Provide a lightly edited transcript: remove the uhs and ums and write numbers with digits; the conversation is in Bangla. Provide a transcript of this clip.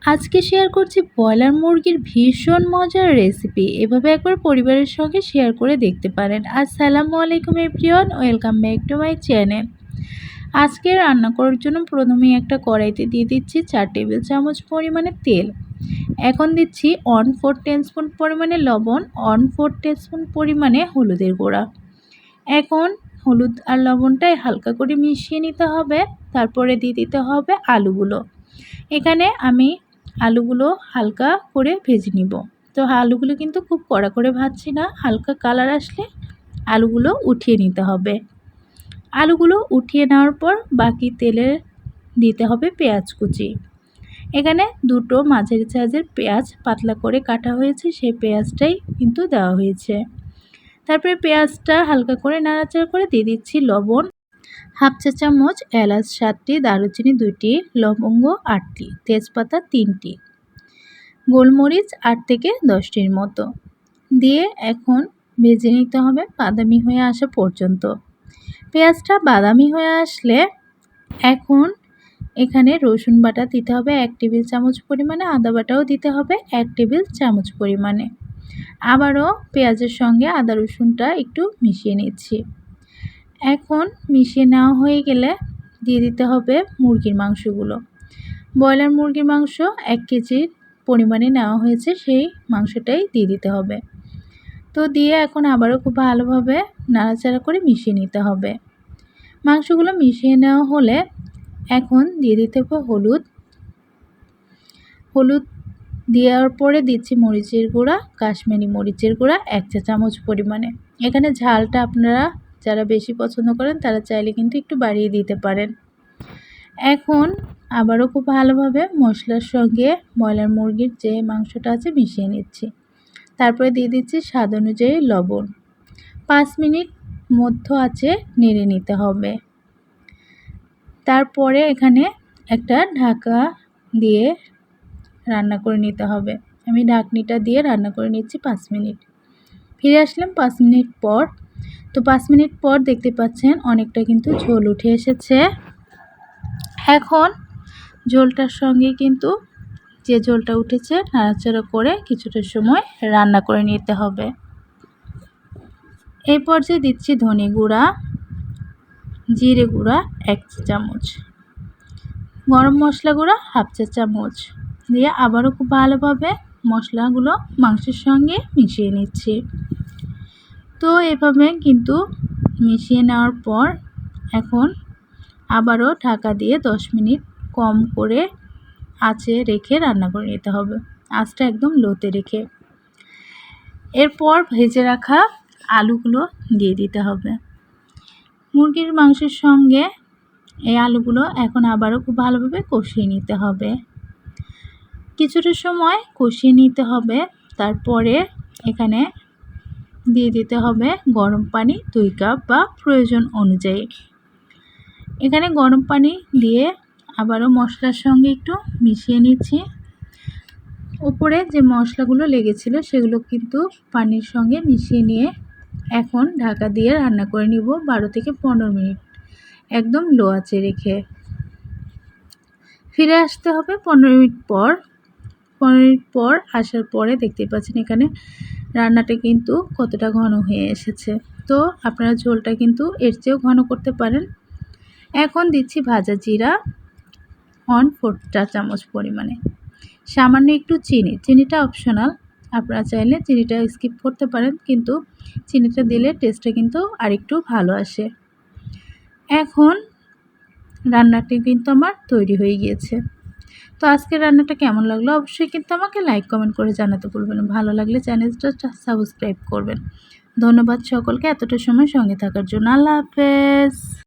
আজকে শেয়ার করছি ব্রয়লার মুরগির ভীষণ মজার রেসিপি। এভাবে একবার পরিবারের সঙ্গে শেয়ার করে দেখতে পারেন। আসসালামু আলাইকুম everyone, welcome back to my channel. আজকে রান্না করার জন্য প্রথমেই একটা কড়াইতে দিয়ে দিচ্ছি 4 টেবিল চামচ পরিমাণে তেল। এখন দিচ্ছি 1/4 টিস্পুন পরিমাণে লবণ, 1/4 টিস্পুন পরিমাণে হলুদের গুঁড়া। এখন হলুদ আর লবণটাই হালকা করে মিশিয়ে নিতে হবে। তারপরে দিয়ে দিতে হবে আলুগুলো। এখানে আমি আলুগুলো হালকা করে ভেজে নিব। তো আলুগুলো কিন্তু খুব কড়া করে ভাজছি না, হালকা কালার আসলে আলুগুলো উঠিয়ে নিতে হবে। আলুগুলো উঠিয়ে নেওয়ার পর বাকি তেলে দিতে হবে পেঁয়াজ কুচি। এখানে দুটো মাঝারি সাইজের পেঁয়াজ পাতলা করে কাটা হয়েছে, সেই পেঁয়াজটাই কিন্তু দেওয়া হয়েছে। তারপরে পেঁয়াজটা হালকা করে নাড়াচাড়া করে দিয়ে দিচ্ছি লবণ, হাফ চা চামচ এলাচ 7টি, দারুচিনি 2টি, লবঙ্গ 8টি, তেজপাতা 3টি, গোলমরিচ 8 থেকে 10টির মতো দিয়ে এখন ভেজে নিতে হবে বাদামি হয়ে আসা পর্যন্ত। পেঁয়াজটা বাদামি হয়ে আসলে এখন এখানে রসুন বাটা দিতে হবে 1 টেবিল চামচ পরিমাণে, আদা বাটাও দিতে হবে 1 টেবিল চামচ পরিমাণে। আবারও পেঁয়াজের সঙ্গে আদা রসুনটা একটু মিশিয়ে নিচ্ছি। এখন মিশিয়ে নেওয়া হয়ে গেলে দিয়ে দিতে হবে মুরগির মাংসগুলো। ব্রয়লার মুরগির মাংস 1 কেজির পরিমাণে নেওয়া হয়েছে, সেই মাংসটাই দিয়ে দিতে হবে। তো দিয়ে এখন আবারও খুব ভালোভাবে নাড়াচাড়া করে মিশিয়ে নিতে হবে। মাংসগুলো মিশিয়ে নেওয়া হলে এখন দিয়ে দিতে হবে হলুদ দেওয়ার পরে দিচ্ছি মরিচের গুঁড়া, কাশ্মীরি মরিচের গুঁড়া 1 চা চামচ পরিমাণে। এখানে ঝালটা আপনারা যারা বেশি পছন্দ করেন তারা চাইলে কিন্তু একটু বাড়িয়ে দিতে পারেন। এখন আবারও খুব ভালোভাবে মশলার সঙ্গে ব্রয়লার মুরগির যে মাংসটা আছে মিশিয়ে নিচ্ছি। তারপরে দিয়ে দিচ্ছি স্বাদ অনুযায়ী লবণ। 5 মিনিট মধ্য আঁচে নেড়ে নিতে হবে। তারপরে এখানে একটা ঢাকা দিয়ে রান্না করে নিতে হবে। আমি ঢাকনিটা দিয়ে রান্না করে নিচ্ছি 5 মিনিট। ফিরে আসলাম 5 মিনিট পর। তো 5 মিনিট পর দেখতে পাচ্ছেন অনেকটা কিন্তু ঝোল উঠে এসেছে। এখন ঝোলটার সঙ্গে কিন্তু যে ঝোলটা উঠেছে নাড়াচাড়া করে কিছুটা সময় রান্না করে নিতে হবে। এই পর্যায়ে দিচ্ছি ধনে গুঁড়া, জিরে গুঁড়া 1 চা চামচ, গরম মশলা গুঁড়া হাফ চা চামচ দিয়ে আবারও খুব ভালোভাবে মশলাগুলো মাংসের সঙ্গে মিশিয়ে নিচ্ছি। তো এভাবে কিন্তু মিশিয়ে নেওয়ার পর এখন আবারও ঢাকা দিয়ে 10 মিনিট কম করে আঁচে রেখে রান্না করে নিতে হবে, আঁচটা একদম লোতে রেখে। এরপর ভেজে রাখা আলুগুলো দিয়ে দিতে হবে মুরগির মাংসের সঙ্গে। এই আলুগুলো এখন আবারও খুব ভালোভাবে কষিয়ে নিতে হবে, কিছুটা সময় কষিয়ে নিতে হবে। তারপরে এখানে দিয়ে দিতে হবে গরম পানি 2 কাপ বা প্রয়োজন অনুযায়ী। এখানে গরম পানি দিয়ে আবারও মশলার সঙ্গে একটু মিশিয়ে নিচ্ছি। উপরে যে মশলাগুলো লেগেছিল সেগুলো কিন্তু পানির সঙ্গে মিশিয়ে নিয়ে এখন ঢাকা দিয়ে রান্না করে নিব 12 থেকে 15 মিনিট একদম লো আঁচে রেখে। ফিরে আসতে হবে 15 মিনিট পর। 15 মিনিট পর আসার পরে দেখতে পাচ্ছেন এখানে রান্নাটা কিন্তু কতটা ঘন হয়ে এসেছে। তো আপনারা ঝোলটা কিন্তু এর চেয়েও ঘন করতে পারেন। এখন দিচ্ছি ভাজা জিরা 1/4 চা চামচ পরিমাণে, সামান্য একটু চিনিটা অপশনাল, আপনারা চাইলে চিনিটা স্কিপ করতে পারেন, কিন্তু চিনিটা দিলে টেস্টটা কিন্তু আরেকটু ভালো আসে। এখন রান্নাটি কিন্তু আমার তৈরি হয়ে গিয়েছে। তো আজকের রান্নাটা কেমন লাগলো অবশ্যই কিন্তু আমাকে লাইক কমেন্ট করে জানাতে ভুলবেন না। ভালো লাগলে চ্যানেলটা সাবস্ক্রাইব করবেন। ধন্যবাদ সকলকে এতটা সময় সঙ্গে থাকার জন্য। আল্লাহ হাফেজ।